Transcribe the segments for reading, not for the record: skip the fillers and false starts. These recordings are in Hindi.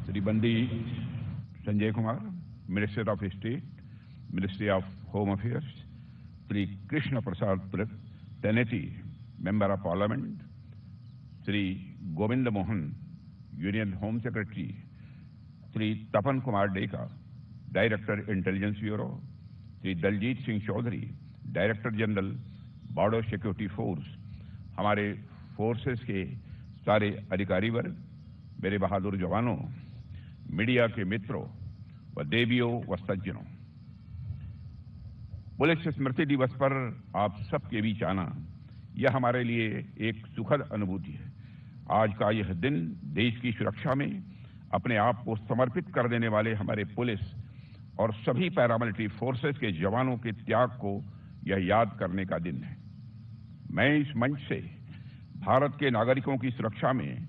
Sri Bandi Sanjay Kumar, Minister of State, Ministry of Home Affairs, Sri Krishna Prasad Teneti, Member of Parliament, Sri Govinda Mohan, Union Home Secretary, Sri Tapan Kumar Deka, Director Intelligence Bureau, Sri Daljit Singh Chaudhary, Director General Border Security Force, हमारे फोर्सेस के सारे अधिकारी वर्ग, मेरे बहादुर जवानों, मीडिया के मित्रों व देवियों व सज्जनों, पुलिस स्मृति दिवस पर आप सबके बीच आना यह हमारे लिए एक सुखद अनुभूति है। आज का यह दिन देश की सुरक्षा में अपने आप को समर्पित कर देने वाले हमारे पुलिस और सभी पैरामिलिट्री फोर्सेस के जवानों के त्याग को यह याद करने का दिन है। मैं इस मंच से भारत के नागरिकों की सुरक्षा में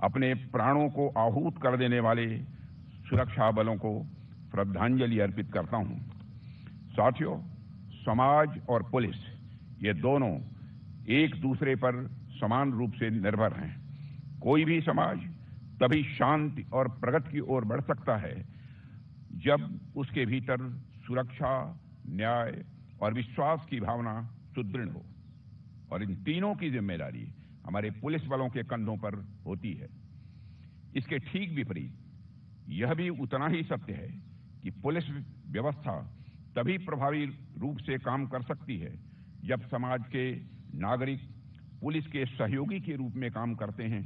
अपने प्राणों को आहूत कर देने वाले सुरक्षा बलों को श्रद्धांजलि अर्पित करता हूं। साथियों, समाज और पुलिस ये दोनों एक दूसरे पर समान रूप से निर्भर हैं। कोई भी समाज तभी शांति और प्रगति की ओर बढ़ सकता है जब उसके भीतर सुरक्षा, न्याय और विश्वास की भावना सुदृढ़ हो, और इन तीनों की जिम्मेदारी हमारे पुलिस बलों के कंधों पर होती है। इसके ठीक विपरीत यह भी उतना ही सत्य है कि पुलिस व्यवस्था तभी प्रभावी रूप से काम कर सकती है जब समाज के नागरिक पुलिस के सहयोगी के रूप में काम करते हैं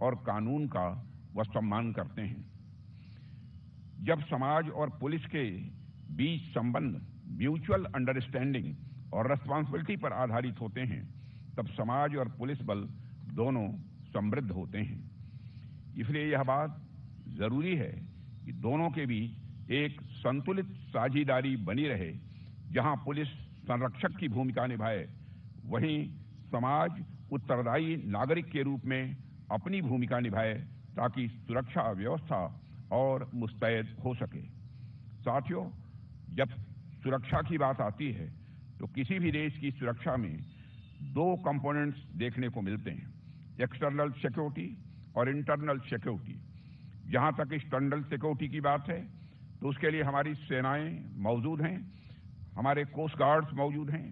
और कानून का वह सम्मान करते हैं। जब समाज और पुलिस के बीच संबंध म्यूचुअल अंडरस्टैंडिंग और रेस्पॉन्सिबिलिटी पर आधारित होते हैं, तब समाज और पुलिस बल दोनों समृद्ध होते हैं। इसलिए यह बात जरूरी है कि दोनों के बीच एक संतुलित साझेदारी बनी रहे। जहां पुलिस संरक्षक की भूमिका निभाए, वहीं समाज उत्तरदायी नागरिक के रूप में अपनी भूमिका निभाए ताकि सुरक्षा व्यवस्था और मुस्तैद हो सके। साथियों, जब सुरक्षा की बात आती है तो किसी भी देश की सुरक्षा में दो कंपोनेंट्स देखने को मिलते हैं, एक्सटर्नल सिक्योरिटी और इंटरनल सिक्योरिटी। जहां तक एक्सटर्नल सिक्योरिटी की बात है तो उसके लिए हमारी सेनाएं मौजूद हैं, हमारे कोस्ट गार्ड्स मौजूद हैं,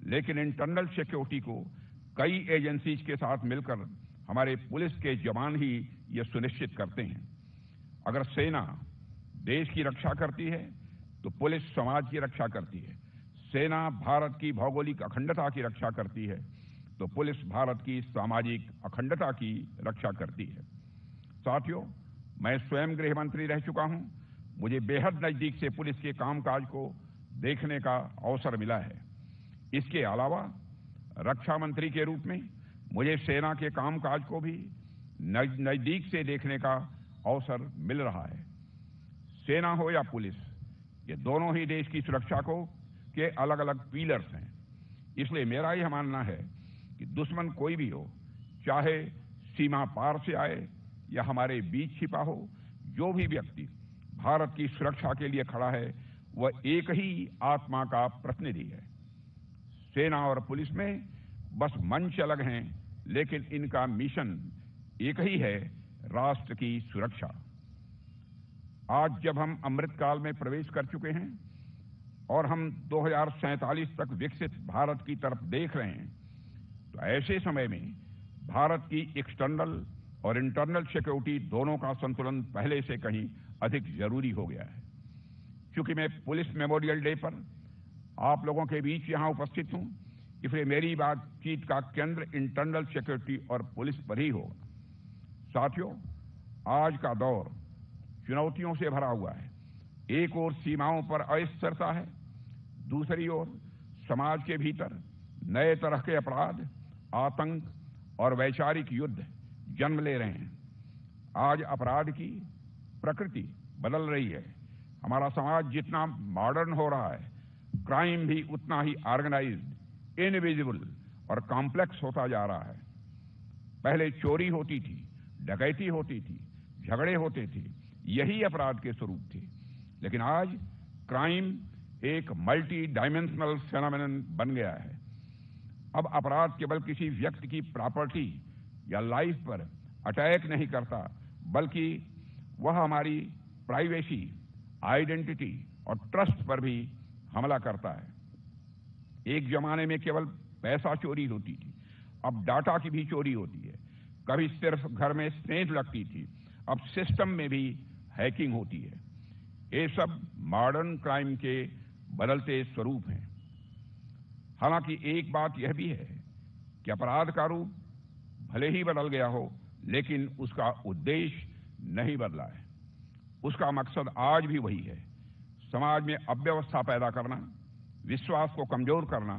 लेकिन इंटरनल सिक्योरिटी को कई एजेंसीज के साथ मिलकर हमारे पुलिस के जवान ही यह सुनिश्चित करते हैं। अगर सेना देश की रक्षा करती है तो पुलिस समाज की रक्षा करती है। सेना भारत की भौगोलिक अखंडता की रक्षा करती है तो पुलिस भारत की सामाजिक अखंडता की रक्षा करती है। साथियों, मैं स्वयं गृह मंत्री रह चुका हूं। मुझे बेहद नजदीक से पुलिस के कामकाज को देखने का अवसर मिला है। इसके अलावा रक्षा मंत्री के रूप में मुझे सेना के कामकाज को भी नजदीक से देखने का अवसर मिल रहा है। सेना हो या पुलिस, ये दोनों ही देश की सुरक्षा को के अलग अलग पिलर्स हैं। इसलिए मेरा यह मानना है कि दुश्मन कोई भी हो, चाहे सीमा पार से आए या हमारे बीच छिपा हो, जो भी व्यक्ति भारत की सुरक्षा के लिए खड़ा है वह एक ही आत्मा का प्रतिनिधि है। सेना और पुलिस में बस मंच अलग हैं, लेकिन इनका मिशन एक ही है, राष्ट्र की सुरक्षा। आज जब हम अमृतकाल में प्रवेश कर चुके हैं और हम 2047 तक विकसित भारत की तरफ देख रहे हैं, तो ऐसे समय में भारत की एक्सटर्नल और इंटरनल सिक्योरिटी दोनों का संतुलन पहले से कहीं अधिक जरूरी हो गया है। क्योंकि मैं पुलिस मेमोरियल डे पर आप लोगों के बीच यहां उपस्थित हूं, इसलिए मेरी बातचीत का केंद्र इंटरनल सिक्योरिटी और पुलिस पर ही होगा। साथियों, आज का दौर चुनौतियों से भरा हुआ है। एक ओर सीमाओं पर अस्थिरता है, दूसरी ओर समाज के भीतर नए तरह के अपराध, आतंक और वैचारिक युद्ध जन्म ले रहे हैं। आज अपराध की प्रकृति बदल रही है। हमारा समाज जितना मॉडर्न हो रहा है, क्राइम भी उतना ही ऑर्गेनाइज्ड, इनविजिबल और कॉम्प्लेक्स होता जा रहा है। पहले चोरी होती थी, डकैती होती थी, झगड़े होते थे, यही अपराध के स्वरूप थे। लेकिन आज क्राइम एक मल्टी डायमेंशनल फेनोमेनन बन गया है। अब अपराध केवल किसी व्यक्ति की प्रॉपर्टी या लाइफ पर अटैक नहीं करता, बल्कि वह हमारी प्राइवेसी, आइडेंटिटी और ट्रस्ट पर भी हमला करता है। एक जमाने में केवल पैसा चोरी होती थी, अब डाटा की भी चोरी होती है। कभी सिर्फ घर में सेंध लगती थी, अब सिस्टम में भी हैकिंग होती है। ये सब मॉडर्न क्राइम के बदलते स्वरूप हैं। हालांकि एक बात यह भी है कि अपराध का रूप भले ही बदल गया हो, लेकिन उसका उद्देश्य नहीं बदला है। उसका मकसद आज भी वही है, समाज में अव्यवस्था पैदा करना, विश्वास को कमजोर करना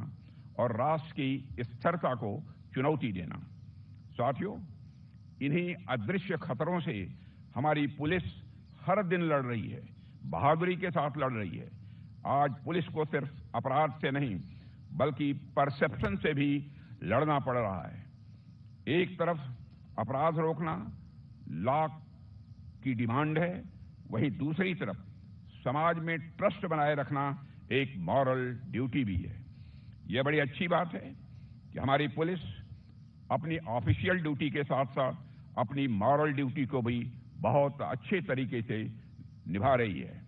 और राष्ट्र की स्थिरता को चुनौती देना। साथियों, इन्हीं अदृश्य खतरों से हमारी पुलिस हर दिन लड़ रही है, बहादुरी के साथ लड़ रही है। आज पुलिस को सिर्फ अपराध से नहीं, बल्कि परसेप्शन से भी लड़ना पड़ रहा है। एक तरफ अपराध रोकना लॉ की डिमांड है, वहीं दूसरी तरफ समाज में ट्रस्ट बनाए रखना एक मॉरल ड्यूटी भी है। यह बड़ी अच्छी बात है कि हमारी पुलिस अपनी ऑफिशियल ड्यूटी के साथ साथ अपनी मॉरल ड्यूटी को भी बहुत अच्छे तरीके से निभा रही है।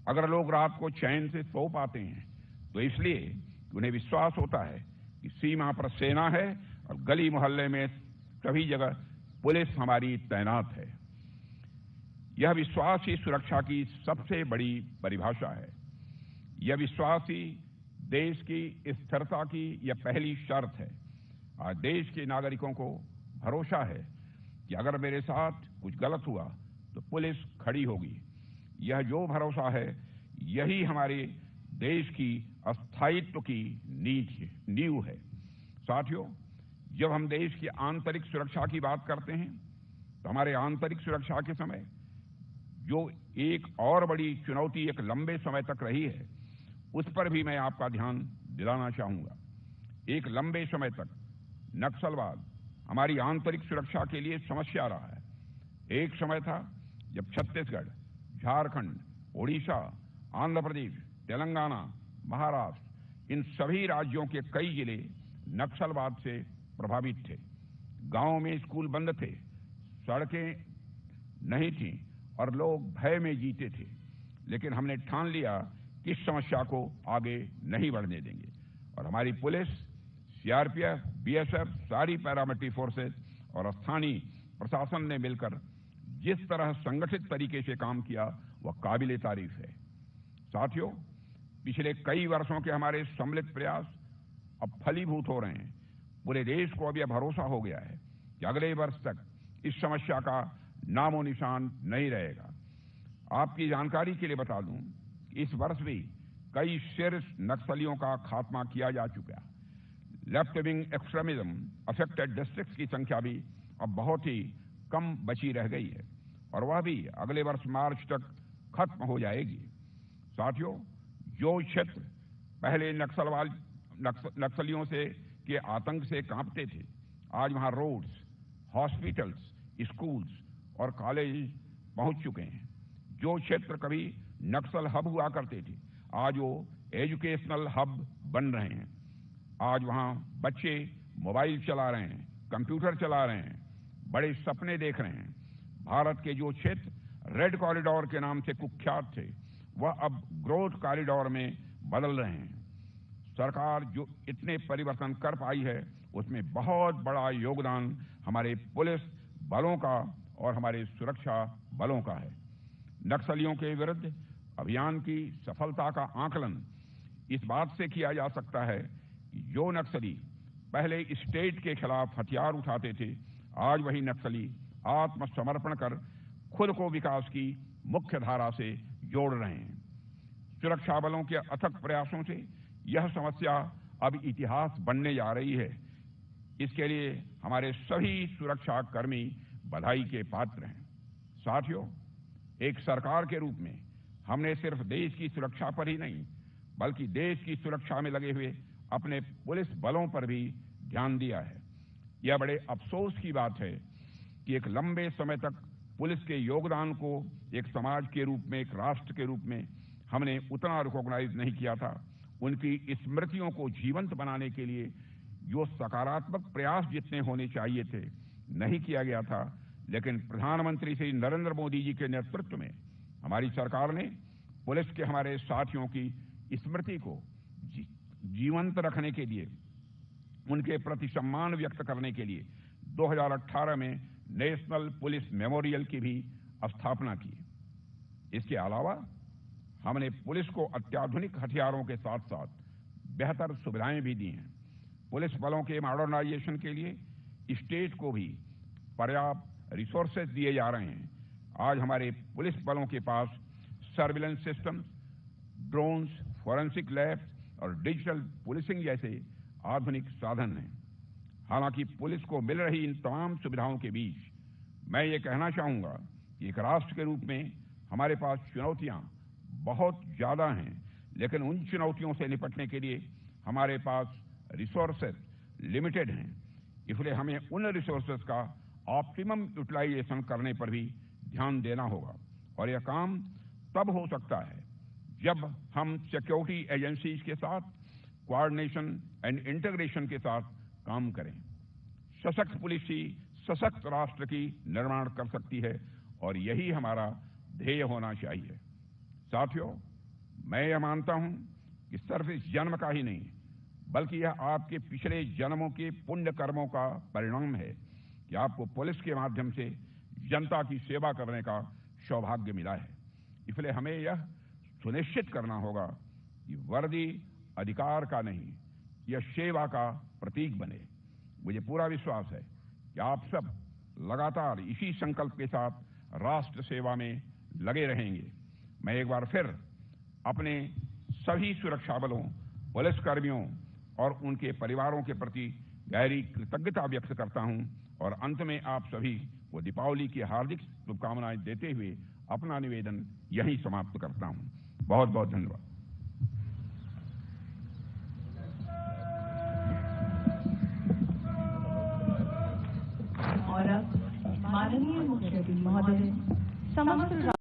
अगर लोग रात को चैन से सो पाते हैं तो इसलिए कि उन्हें विश्वास होता है कि सीमा पर सेना है और गली मोहल्ले में सभी जगह पुलिस हमारी तैनात है। यह विश्वास ही सुरक्षा की सबसे बड़ी परिभाषा है। यह विश्वास ही देश की स्थिरता की यह पहली शर्त है। आज देश के नागरिकों को भरोसा है कि अगर मेरे साथ कुछ गलत हुआ तो पुलिस खड़ी होगी। यह जो भरोसा है, यही हमारे देश की स्थायित्व की नींव है। साथियों, जब हम देश की आंतरिक सुरक्षा की बात करते हैं तो हमारे आंतरिक सुरक्षा के समय जो एक और बड़ी चुनौती एक लंबे समय तक रही है, उस पर भी मैं आपका ध्यान दिलाना चाहूंगा। एक लंबे समय तक नक्सलवाद हमारी आंतरिक सुरक्षा के लिए समस्या रहा है। एक समय था जब छत्तीसगढ़, झारखंड, ओडिशा, आंध्र प्रदेश, तेलंगाना, महाराष्ट्र, इन सभी राज्यों के कई जिले नक्सलवाद से प्रभावित थे। गांवों में स्कूल बंद थे, सड़कें नहीं थीं और लोग भय में जीते थे। लेकिन हमने ठान लिया कि इस समस्या को आगे नहीं बढ़ने देंगे और हमारी पुलिस, सीआरपीएफ, बीएसएफ, सारी पैरामिलिट्री फोर्सेस और स्थानीय प्रशासन ने मिलकर जिस तरह संगठित तरीके से काम किया, वह काबिले तारीफ है। साथियों, पिछले कई वर्षों के हमारे सम्मिलित प्रयास अब फलीभूत हो रहे हैं। पूरे देश को अब यह भरोसा हो गया है कि अगले वर्ष तक इस समस्या का नामो निशान नहीं रहेगा। आपकी जानकारी के लिए बता दूं, इस वर्ष भी कई शीर्ष नक्सलियों का खात्मा किया जा चुका। Left wing extremism affected districts की संख्या भी अब बहुत ही कम बची रह गई है और वह भी अगले वर्ष मार्च तक खत्म हो जाएगी। साथियों, जो क्षेत्र पहले नक्सलियों से के आतंक से कांपते थे, आज वहां रोड्स, हॉस्पिटल्स, स्कूल्स और कॉलेज पहुंच चुके हैं। जो क्षेत्र कभी नक्सल हब हुआ करते थे, आज वो एजुकेशनल हब बन रहे हैं। आज वहां बच्चे मोबाइल चला रहे हैं, कंप्यूटर चला रहे हैं, बड़े सपने देख रहे हैं। भारत के जो क्षेत्र रेड कॉरिडोर के नाम से कुख्यात थे, वह अब ग्रोथ कॉरिडोर में बदल रहे हैं। सरकार जो इतने परिवर्तन कर पाई है, उसमें बहुत बड़ा योगदान हमारे पुलिस बलों का और हमारे सुरक्षा बलों का है। नक्सलियों के विरुद्ध अभियान की सफलता का आकलन इस बात से किया जा सकता है कि जो नक्सली पहले स्टेट के खिलाफ हथियार उठाते थे, आज वही नक्सली आत्मसमर्पण कर खुद को विकास की मुख्य धारा से जोड़ रहे हैं। सुरक्षा बलों के अथक प्रयासों से यह समस्या अब इतिहास बनने जा रही है। इसके लिए हमारे सभी सुरक्षा कर्मी बधाई के पात्र हैं। साथियों, एक सरकार के रूप में हमने सिर्फ देश की सुरक्षा पर ही नहीं, बल्कि देश की सुरक्षा में लगे हुए अपने पुलिस बलों पर भी ध्यान दिया है। यह बड़े अफसोस की बात है कि एक लंबे समय तक पुलिस के योगदान को एक समाज के रूप में, एक राष्ट्र के रूप में हमने उतना रिकॉग्नाइज नहीं किया था। उनकी स्मृतियों को जीवंत बनाने के लिए जो सकारात्मक प्रयास जितने होने चाहिए थे, नहीं किया गया था। लेकिन प्रधानमंत्री श्री नरेंद्र मोदी जी के नेतृत्व में हमारी सरकार ने पुलिस के हमारे साथियों की स्मृति को जीवंत रखने के लिए, उनके प्रति सम्मान व्यक्त करने के लिए 2018 में नेशनल पुलिस मेमोरियल की भी स्थापना की। इसके अलावा हमने पुलिस को अत्याधुनिक हथियारों के साथ साथ बेहतर सुविधाएं भी दी हैं। पुलिस बलों के मॉडर्नाइजेशन के लिए स्टेट को भी पर्याप्त रिसोर्सेज दिए जा रहे हैं। आज हमारे पुलिस बलों के पास surveillance system, drones, forensic labs और डिजिटल पुलिसिंग जैसे आधुनिक साधन हैं। हालांकि पुलिस को मिल रही इन तमाम सुविधाओं के बीच मैं ये कहना चाहूंगा कि एक राष्ट्र के रूप में हमारे पास चुनौतियां बहुत ज्यादा हैं, लेकिन उन चुनौतियों से निपटने के लिए हमारे पास रिसोर्सेज लिमिटेड हैं। इसलिए हमें उन रिसोर्सेज का ऑप्टिमम यूटिलाइजेशन करने पर भी ध्यान देना होगा और यह काम तब हो सकता है जब हम सिक्योरिटी एजेंसीज के साथ कोऑर्डिनेशन एंड इंटीग्रेशन के साथ काम करें। सशक्त पुलिस ही सशक्त राष्ट्र की निर्माण कर सकती है और यही हमारा ध्येय होना चाहिए। साथियों, मैं यह मानता हूं कि सिर्फ इस जन्म का ही नहीं बल्कि यह आपके पिछले जन्मों के पुण्य कर्मों का परिणाम है कि आपको पुलिस के माध्यम से जनता की सेवा करने का सौभाग्य मिला है। इसलिए हमें यह सुनिश्चित करना होगा कि वर्दी अधिकार का नहीं, यह सेवा का प्रतीक बने। मुझे पूरा विश्वास है कि आप सब लगातार इसी संकल्प के साथ राष्ट्र सेवा में लगे रहेंगे। मैं एक बार फिर अपने सभी सुरक्षा बलों, पुलिसकर्मियों और उनके परिवारों के प्रति गहरी कृतज्ञता व्यक्त करता हूं और अंत में आप सभी को दीपावली की हार्दिक शुभकामनाएं देते हुए अपना निवेदन यहीं समाप्त करता हूं। बहुत बहुत धन्यवाद। और अब माननीय मुख्यमंत्री महोदय समग्र